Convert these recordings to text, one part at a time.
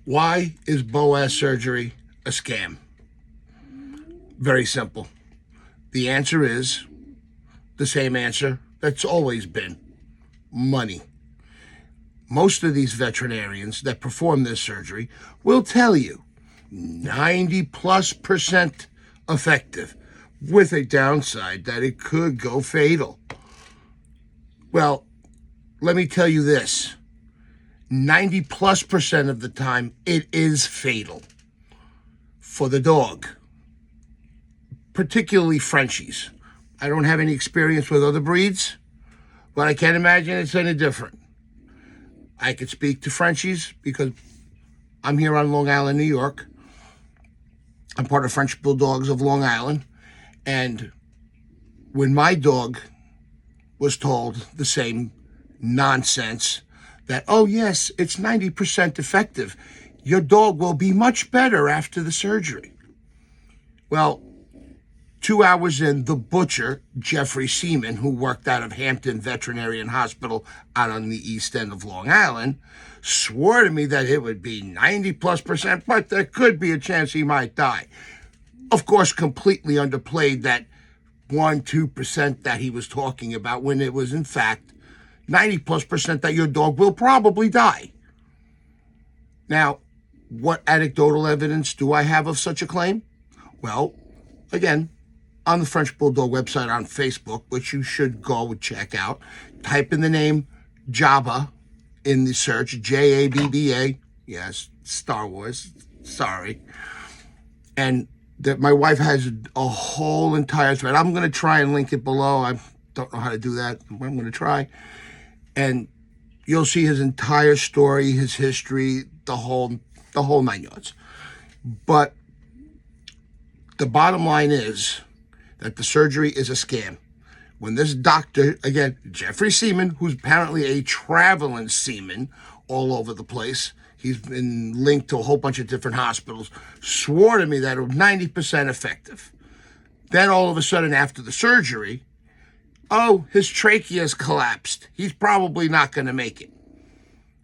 Why is Boas surgery a scam? Very simple. The answer is the same answer that's always been: money. Most of these veterinarians that perform this surgery will tell you 90+% effective, with a downside that it could go fatal. Well, let me tell you this: 90+% of the time, it is fatal for the dog, particularly Frenchies. I don't have any experience with other breeds, but I can't imagine it's any different. I could speak to Frenchies because I'm here on Long Island, New York. I'm part of French Bulldogs of Long Island. And when my dog was told the same nonsense that, oh yes, it's 90% effective, your dog will be much better after the surgery. Well, 2 hours in, the butcher, Jeffrey Seaman, who worked out of Hampton Veterinarian Hospital out on the east end of Long Island, swore to me that it would be 90+%, but there could be a chance he might die. Of course, completely underplayed that 1-2% that he was talking about, when it was in fact 90+% that your dog will probably die. Now, what anecdotal evidence do I have of such a claim? Well, again, on the French Bulldog website on Facebook, which you should go check out, type in the name Jabba in the search, Jabba. Yes, Star Wars, sorry. And that my wife has a whole entire thread. I'm going to try and link it below. I don't know how to do that. I'm going to try. And you'll see his entire story, his history, the whole 9 yards. But the bottom line is that the surgery is a scam. When this doctor, again, Jeffrey Seaman, who's apparently a traveling seaman all over the place, he's been linked to a whole bunch of different hospitals, swore to me that it was 90% effective. Then all of a sudden after the surgery, oh, his trachea's collapsed. He's probably not going to make it.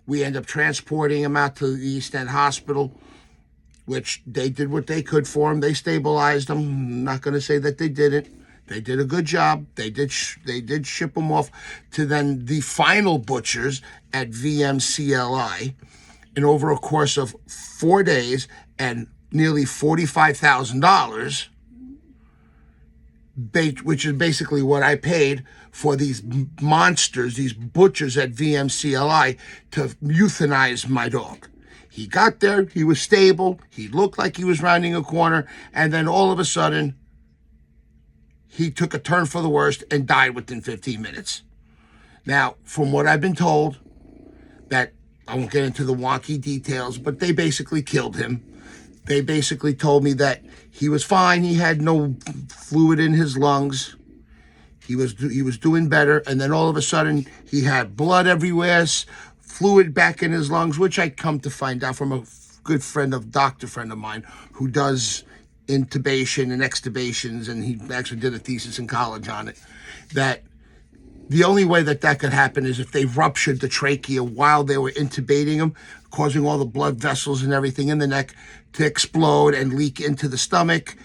We end up transporting him out to the East End Hospital, which they did what they could for him. They stabilized him. I'm not going to say that they didn't. They did a good job. They did ship him off to then the final butchers at VMCLI. And over a course of 4 days and nearly $45,000, which is basically what I paid for these monsters, these butchers at VMCLI, to euthanize my dog. He got there, he was stable, he looked like he was rounding a corner, and then all of a sudden, he took a turn for the worst and died within 15 minutes. Now, from what I've been told, that I won't get into the wonky details, but they basically killed him. They basically told me that he was fine, he had no fluid in his lungs, he was doing better, and then all of a sudden, he had blood everywhere, fluid back in his lungs, which I come to find out from a good doctor friend of mine who does intubation and extubations, and he actually did a thesis in college on it, that the only way that could happen is if they ruptured the trachea while they were intubating him, causing all the blood vessels and everything in the neck to explode and leak into the stomach,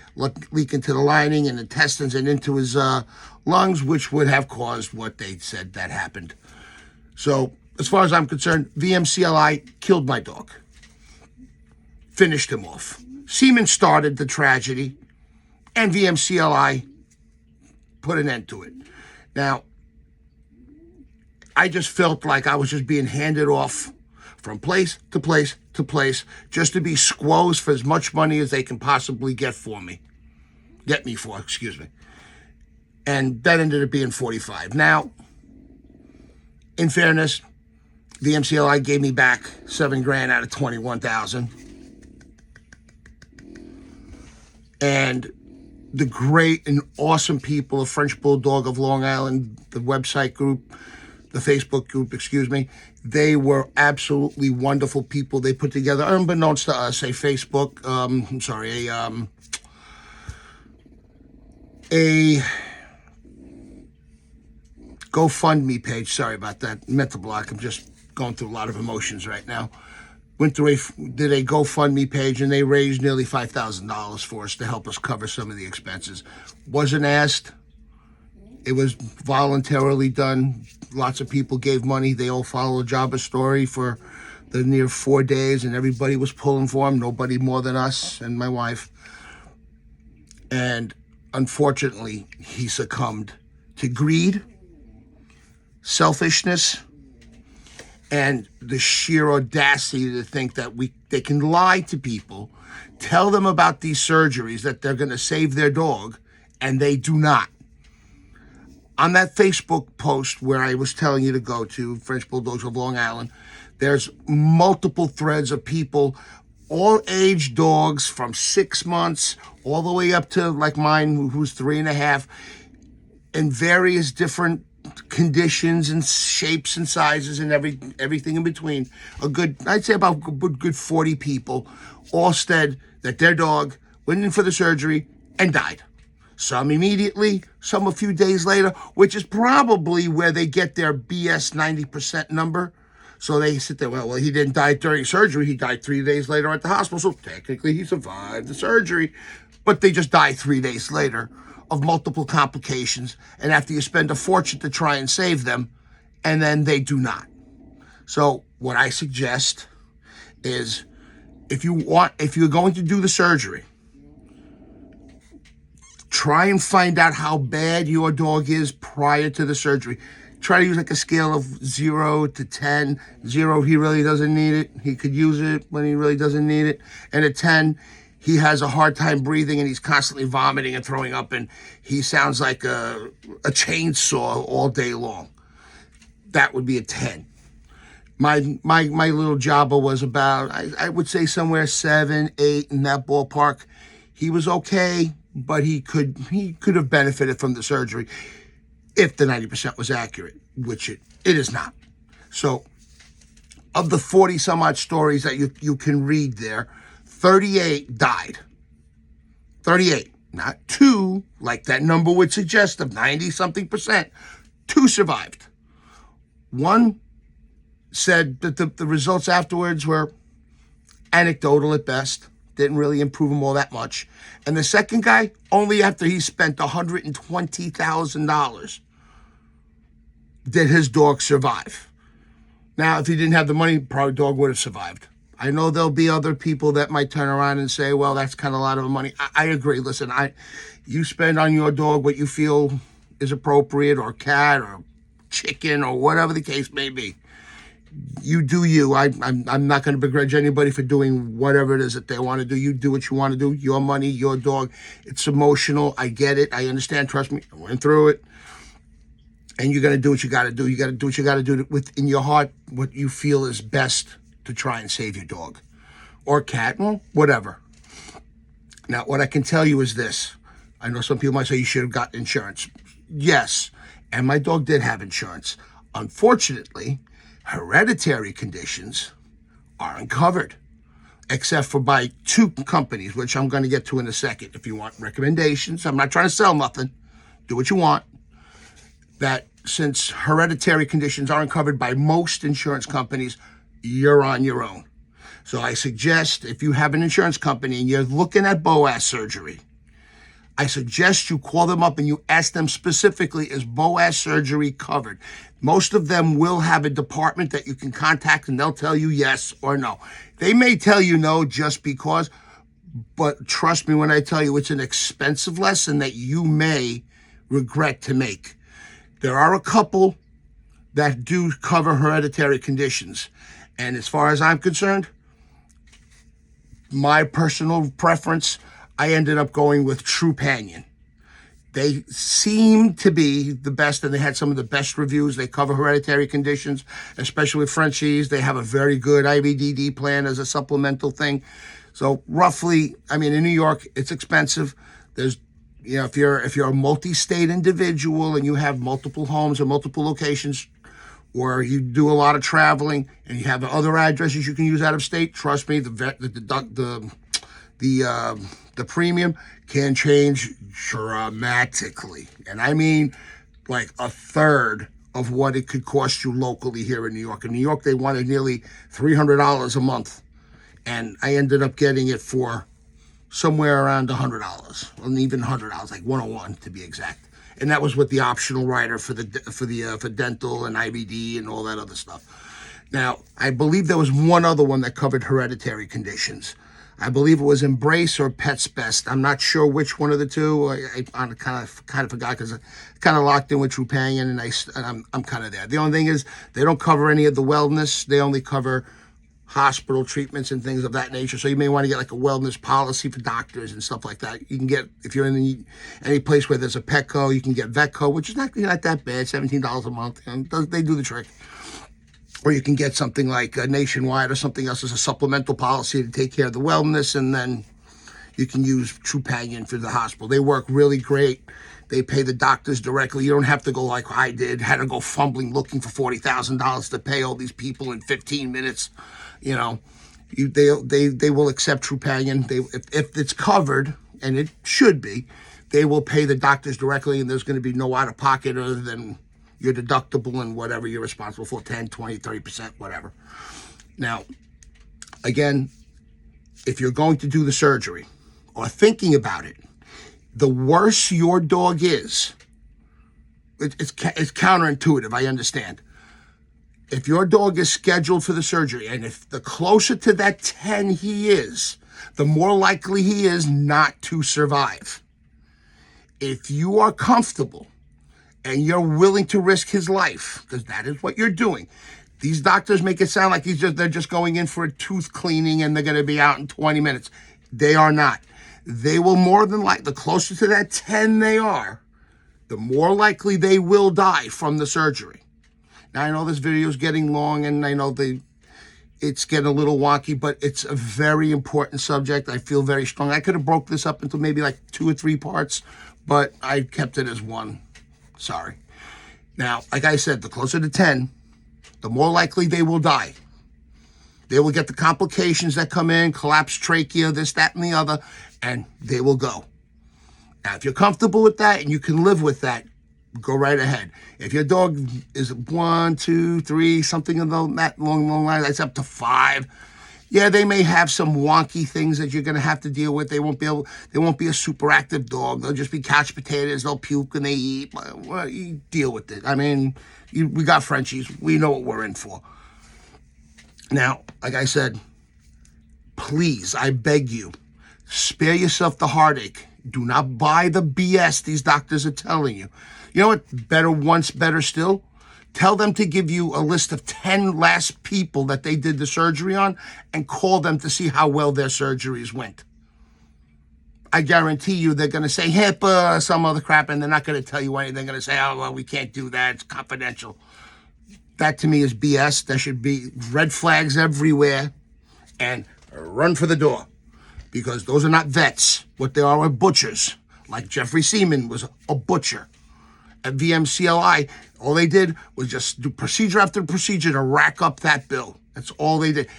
leak into the lining and intestines and into his lungs, which would have caused what they said that happened. So, as far as I'm concerned, VMCLI killed my dog. Finished him off. Seaman started the tragedy, and VMCLI put an end to it. Now, I just felt like I was just being handed off from place to place to place just to be squoze for as much money as they can possibly get me for, excuse me. And that ended up being 45. Now, in fairness, the MCLI gave me back $7,000 out of 21,000. And the great and awesome people of French Bulldog of Long Island, the website group, the Facebook group, excuse me, they were absolutely wonderful people. They put together, unbeknownst to us, a GoFundMe page. Sorry about that. Mental block. I'm just going through a lot of emotions right now. did a GoFundMe page, and they raised nearly $5,000 for us to help us cover some of the expenses. Wasn't asked. It was voluntarily done. Lots of people gave money. They all followed Jabba's story for the near 4 days, and everybody was pulling for him. Nobody more than us and my wife. And unfortunately, he succumbed to greed, selfishness, and the sheer audacity to think that they can lie to people, tell them about these surgeries, that they're going to save their dog, and they do not. On that Facebook post where I was telling you to go to, French Bulldogs of Long Island, there's multiple threads of people, all age dogs from 6 months all the way up to like mine, who's 3.5, in various different conditions and shapes and sizes and everything in between. I'd say about a good 40 people all said that their dog went in for the surgery and died. Some immediately, some a few days later, which is probably where they get their BS 90% number. So they sit there, well, he didn't die during surgery. He died 3 days later at the hospital. So technically he survived the surgery. But they just died 3 days later of multiple complications. And after you spend a fortune to try and save them, and then they do not. So what I suggest is if you're going to do the surgery, try and find out how bad your dog is prior to the surgery. Try to use like a scale of 0 to 10. 0, he really doesn't need it. He could use it when he really doesn't need it. And at 10, he has a hard time breathing and he's constantly vomiting and throwing up, and he sounds like a chainsaw all day long. That would be a 10. My little Jabba was about, I would say somewhere 7, 8 in that ballpark. He was okay, but he could have benefited from the surgery if the 90% was accurate, which it is not. So of the 40 some odd stories that you can read there, 38 died. 38, not 2, like that number would suggest of 90 something percent. 2 survived. 1 said that the results afterwards were anecdotal at best. Didn't really improve him all that much. And the second guy, only after he spent $120,000 did his dog survive. Now, if he didn't have the money, probably dog would have survived. I know there'll be other people that might turn around and say, well, that's kind of a lot of money. I agree. Listen, you spend on your dog what you feel is appropriate, or cat or chicken or whatever the case may be. You do you. I'm not going to begrudge anybody for doing whatever it is that they want to do. You do what you want to do. Your money, your dog. It's emotional. I get it. I understand. Trust me. I went through it. And you're going to do what you got to do. You got to do what you got to do within your heart, what you feel is best to try and save your dog or cat, well, whatever. Now, what I can tell you is this. I know some people might say you should have gotten insurance. Yes, and my dog did have insurance. Unfortunately, hereditary conditions aren't covered, except for by 2 companies, which I'm going to get to in a second. If you want recommendations, I'm not trying to sell nothing. Do what you want. That since hereditary conditions aren't covered by most insurance companies, you're on your own. So I suggest if you have an insurance company and you're looking at Boas surgery, I suggest you call them up and you ask them specifically, is Boas surgery covered? Most of them will have a department that you can contact and they'll tell you yes or no. They may tell you no just because, but trust me when I tell you it's an expensive lesson that you may regret to make. There are a couple that do cover hereditary conditions. And as far as I'm concerned, my personal preference, I ended up going with Trupanion. They seem to be the best, and they had some of the best reviews. They cover hereditary conditions, especially with Frenchies. They have a very good IBDD plan as a supplemental thing. So roughly, I mean, in New York, it's expensive. There's, you know, if you're a multi-state individual and you have multiple homes or multiple locations, or you do a lot of traveling and you have other addresses you can use out of state, trust me, the premium can change dramatically. And I mean like a third of what it could cost you locally here in New York. In New York, they wanted nearly $300 a month And I ended up getting it for somewhere around $100, and even $100, like 101 to be exact. And that was with the optional rider for dental and IBD and all that other stuff. Now, I believe there was one other one that covered hereditary conditions. I believe it was Embrace or Pets Best. I'm not sure which one of the two. I kind of forgot because I kind of locked in with Trupanion, and I'm kind of there. The only thing is they don't cover any of the wellness. They only cover hospital treatments and things of that nature. So you may want to get like a wellness policy for doctors and stuff like that. You can get, if you're in any place where there's a Petco, you can get Vetco, which is not that bad, $17 a month. And they do the trick. Or you can get something like Nationwide or something else as a supplemental policy to take care of the wellness, and then you can use Trupanion for the hospital. They work really great. They pay the doctors directly. You don't have to go like I did, had to go fumbling looking for $40,000 to pay all these people in 15 minutes. You know, they will accept Trupanion. If it's covered, and it should be, they will pay the doctors directly, and there's going to be no out-of-pocket other than your deductible and whatever you're responsible for, 10, 20, 30%, whatever. Now, again, if you're going to do the surgery or thinking about it, the worse your dog is, it's counterintuitive, I understand. If your dog is scheduled for the surgery, and if the closer to that 10 he is, the more likely he is not to survive. If you are comfortable and you're willing to risk his life, because that is what you're doing. These doctors make it sound like they're just going in for a tooth cleaning and they're going to be out in 20 minutes. They are not. They will more than likely, the closer to that 10 they are, the more likely they will die from the surgery. Now, I know this video is getting long, and I know it's getting a little wonky, but it's a very important subject. I feel very strong. I could have broke this up into maybe like 2 or 3 parts, but I kept it as one. Sorry. Now, like I said, the closer to 10, the more likely they will die. They will get the complications that come in, collapsed trachea, this, that, and the other, and they will go. Now, if you're comfortable with that and you can live with that, go right ahead. If your dog is 1, 2, 3, something along that long line, that's up to 5. Yeah, they may have some wonky things that you're going to have to deal with. They won't be a super active dog. They'll just be couch potatoes. They'll puke and they eat. Well, you deal with it. I mean, we got Frenchies. We know what we're in for. Now, like I said, please, I beg you, spare yourself the heartache. Do not buy the BS these doctors are telling you. You know what? Better still? Tell them to give you a list of 10 last people that they did the surgery on and call them to see how well their surgeries went. I guarantee you they're going to say HIPAA, some other crap, and they're not going to tell you anything. They're going to say, oh, well, we can't do that. It's confidential. That to me is BS. There should be red flags everywhere and run for the door, because those are not vets. What they are butchers. Like Jeffrey Seaman was a butcher. At VMCLI, all they did was just do procedure after procedure to rack up that bill. That's all they did.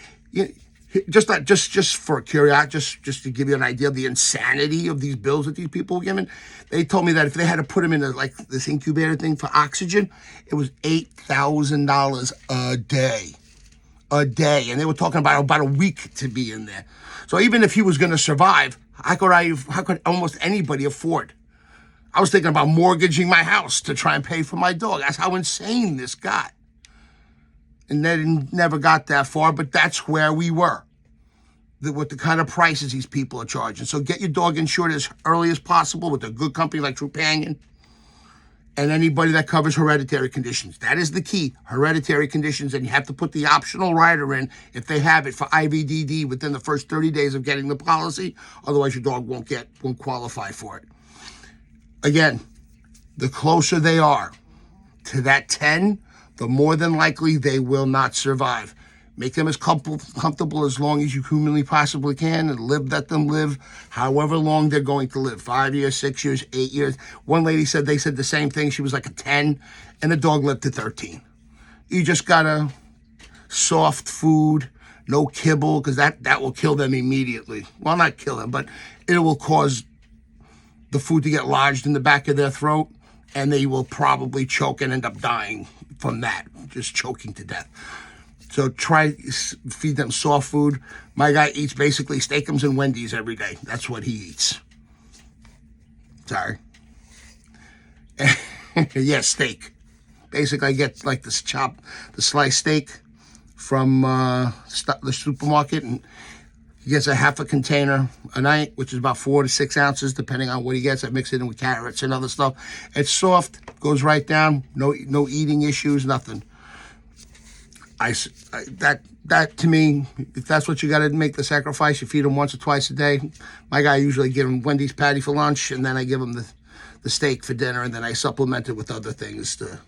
Just for curiosity, just to give you an idea of the insanity of these bills that these people were given. They told me that if they had to put them in this incubator thing for oxygen, it was $8,000 a day. And they were talking about a week to be in there. So even if he was going to survive, how could almost anybody afford? I was thinking about mortgaging my house to try and pay for my dog. That's how insane this got. And they never got that far, but that's where we were with the kind of prices these people are charging. So get your dog insured as early as possible with a good company like Trupanion and anybody that covers hereditary conditions. That is the key, hereditary conditions, and you have to put the optional rider in if they have it for IVDD within the first 30 days of getting the policy. Otherwise, your dog won't qualify for it. Again, the closer they are to that 10, the more than likely they will not survive. Make them as comfortable as long as you humanly possibly can, and let them live however long they're going to live. 5 years, 6 years, 8 years. One lady said they said the same thing. She was like a 10, and the dog lived to 13. You just gotta soft food, no kibble, because that will kill them immediately. Well, not kill them, but it will cause the food to get lodged in the back of their throat, and they will probably choke and end up dying from that, just choking to death. So try feed them soft food. My guy eats basically Steakums and Wendy's every day. That's what he eats. Sorry. Yeah, steak. Basically, I get like this the sliced steak from the supermarket, and he gets a half a container a night, which is about 4 to 6 ounces, depending on what he gets. I mix it in with carrots and other stuff. It's soft, goes right down. No eating issues, nothing. That to me, if that's what you got to make the sacrifice, you feed him once or twice a day. My guy usually give him Wendy's patty for lunch, and then I give him the steak for dinner, and then I supplement it with other things to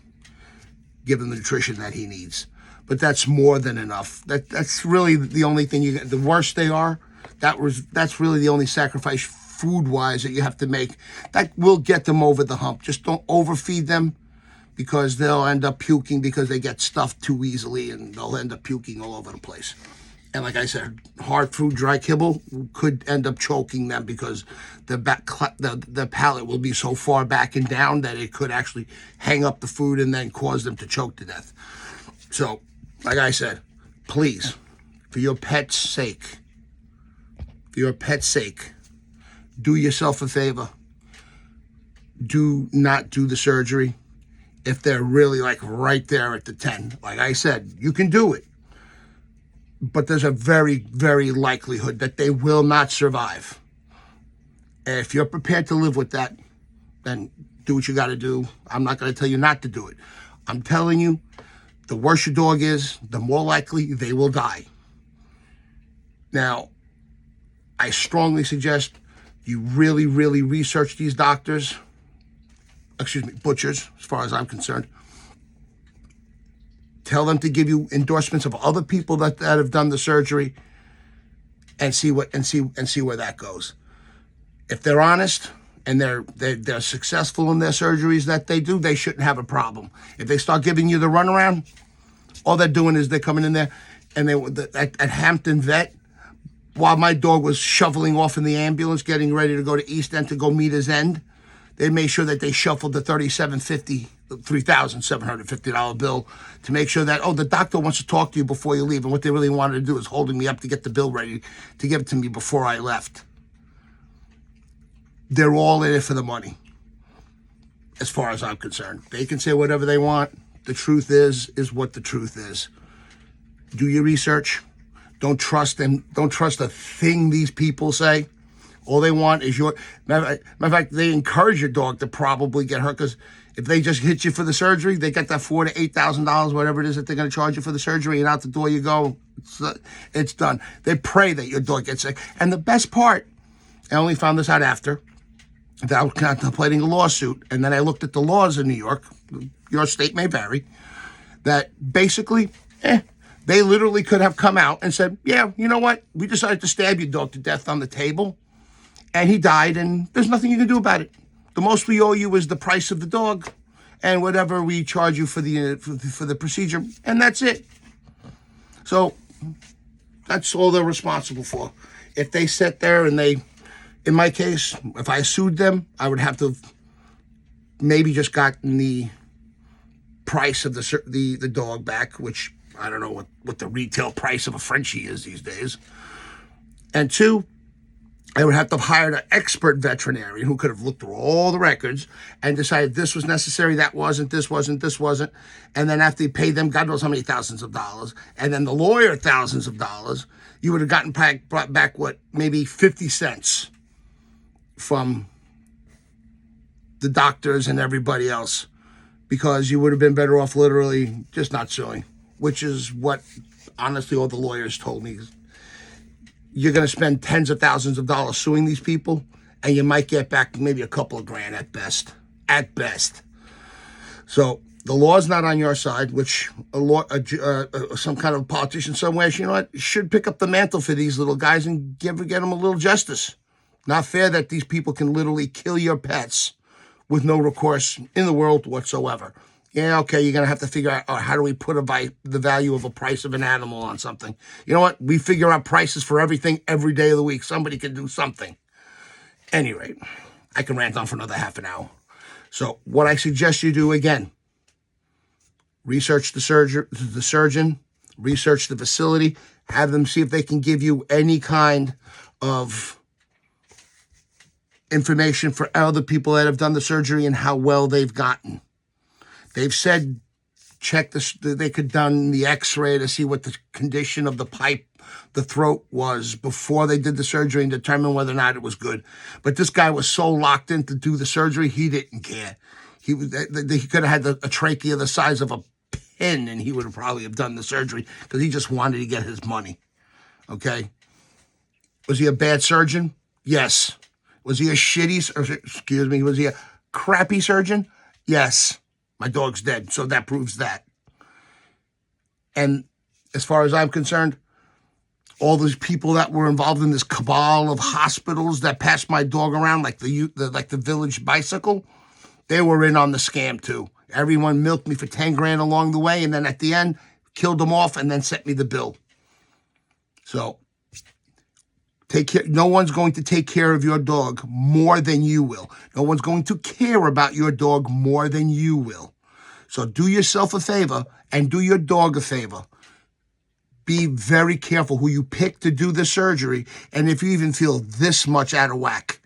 give him the nutrition that he needs. But that's more than enough. That's really the only thing you get. The worse they are, that's really the only sacrifice food-wise that you have to make. That will get them over the hump. Just don't overfeed them, because they'll end up puking because they get stuffed too easily, and they'll end up puking all over the place. And like I said, hard food, dry kibble could end up choking them, because the palate will be so far back and down that it could actually hang up the food and then cause them to choke to death. So, like I said, please, for your pet's sake, do yourself a favor. Do not do the surgery if they're really like right there at the 10. Like I said, you can do it, but there's a very, very likelihood that they will not survive. And if you're prepared to live with that, then do what you got to do. I'm not going to tell you not to do it. I'm telling you, the worse your dog is, the more likely they will die. Now, I strongly suggest you really, really research these butchers, as far as I'm concerned. Tell them to give you endorsements of other people that have done the surgery, and see where that goes. If they're honest and they're successful in their surgeries that they do, they shouldn't have a problem. If they start giving you the runaround, all they're doing is they're coming in there, and at Hampton Vet, while my dog was shoveling off in the ambulance, getting ready to go to East End to go meet his end, they made sure that they shuffled the $3,750 bill to make sure that, the doctor wants to talk to you before you leave. And what they really wanted to do is holding me up to get the bill ready to give it to me before I left. They're all in it for the money, as far as I'm concerned. They can say whatever they want. The truth is what the truth is. Do your research. Don't trust them. Don't trust a thing these people say. All they want is your... Matter of fact, they encourage your dog to probably get hurt, because if they just hit you for the surgery, they get that $4,000 to $8,000, whatever it is that they're going to charge you for the surgery, and out the door you go. It's done. They pray that your dog gets sick. And the best part, I only found this out after, that I was contemplating a lawsuit, and then I looked at the laws in New York. Your state may vary. That basically, they literally could have come out and said, yeah, you know what? We decided to stab your dog to death on the table, and he died, and there's nothing you can do about it. The most we owe you is the price of the dog and whatever we charge you for the procedure, and that's it. So that's all they're responsible for. If they sit there and in my case, if I sued them, I would have to have maybe just gotten the price of the dog back, which I don't know what the retail price of a Frenchie is these days. And two, I would have to have hired an expert veterinarian who could have looked through all the records and decided this was necessary, that wasn't, this wasn't. And then after you pay them God knows how many thousands of dollars, and then the lawyer thousands of dollars, you would have gotten brought back, maybe 50 cents from the doctors and everybody else, because you would have been better off literally just not suing, which is what, honestly, all the lawyers told me. You're going to spend tens of thousands of dollars suing these people, and you might get back maybe a couple of grand at best. At best. So the law's not on your side, which some kind of politician somewhere, you know what, should pick up the mantle for these little guys and get them a little justice. Not fair that these people can literally kill your pets with no recourse in the world whatsoever. Yeah, okay, you're going to have to figure out how do we put the value of a price of an animal on something. You know what? We figure out prices for everything every day of the week. Somebody can do something. Any rate, I can rant on for another half an hour. So what I suggest you do, again, research the surgeon, research the facility, have them see if they can give you any kind of information for other people that have done the surgery and how well they've gotten. They've said check they could done the x-ray to see what the condition of the pipe, the throat was before they did the surgery and determine whether or not it was good. But this guy was so locked in to do the surgery, he didn't care. He could have had a trachea the size of a pin and he would have probably have done the surgery because he just wanted to get his money. Okay? Was he a bad surgeon? Yes. Was he a was he a crappy surgeon? Yes. My dog's dead, so that proves that. And as far as I'm concerned, all those people that were involved in this cabal of hospitals that passed my dog around like the village bicycle, they were in on the scam too. Everyone milked me for 10 grand along the way, and then at the end, killed them off and then sent me the bill. So take care. No one's going to take care of your dog more than you will. No one's going to care about your dog more than you will. So do yourself a favor and do your dog a favor. Be very careful who you pick to do the surgery. And if you even feel this much out of whack,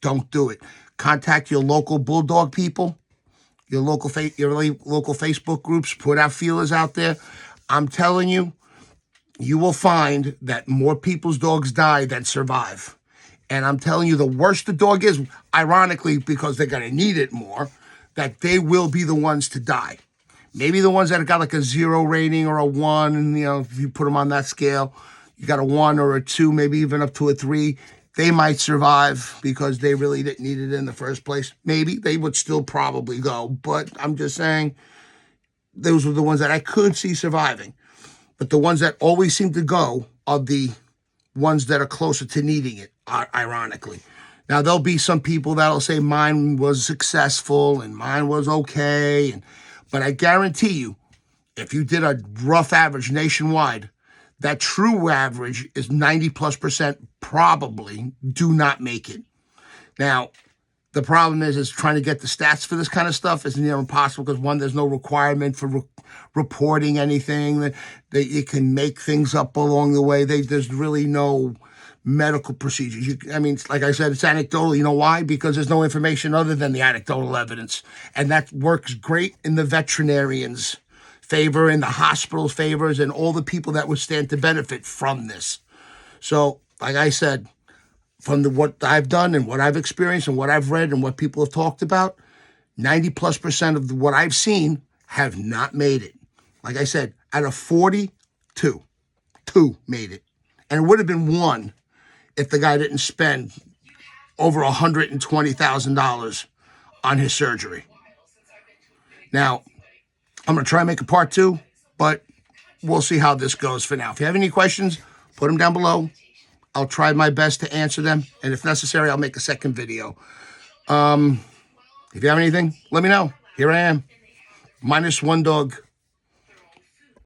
don't do it. Contact your local bulldog people, your local Facebook groups. Put out feelers out there. I'm telling you, you will find that more people's dogs die than survive. And I'm telling you, the worse the dog is, ironically, because they're going to need it more, that they will be the ones to die. Maybe the ones that have got like a 0 rating or a 1, and, if you put them on that scale, you got a 1 or a 2, maybe even up to a 3. They might survive because they really didn't need it in the first place. Maybe they would still probably go, but I'm just saying those were the ones that I could see surviving. But the ones that always seem to go are the ones that are closer to needing it, ironically. Now, there'll be some people that'll say mine was successful and mine was okay. But I guarantee you, if you did a rough average nationwide, that true average is 90+% probably do not make it. Now, the problem is trying to get the stats for this kind of stuff is near impossible because, one, there's no requirement for reporting anything. That you can make things up along the way. There's really no medical procedures. Like I said, it's anecdotal. You know why? Because there's no information other than the anecdotal evidence. And that works great in the veterinarian's favor, in the hospital's favors, and all the people that would stand to benefit from this. So, like I said, from what I've done and what I've experienced and what I've read and what people have talked about, 90+% of what I've seen have not made it. Like I said, out of 42, 2 made it. And it would have been 1 if the guy didn't spend over $120,000 on his surgery. Now, I'm going to try and make a part 2, but we'll see how this goes for now. If you have any questions, put them down below. I'll try my best to answer them. And if necessary, I'll make a second video. If you have anything, let me know. Here I am. -1 dog.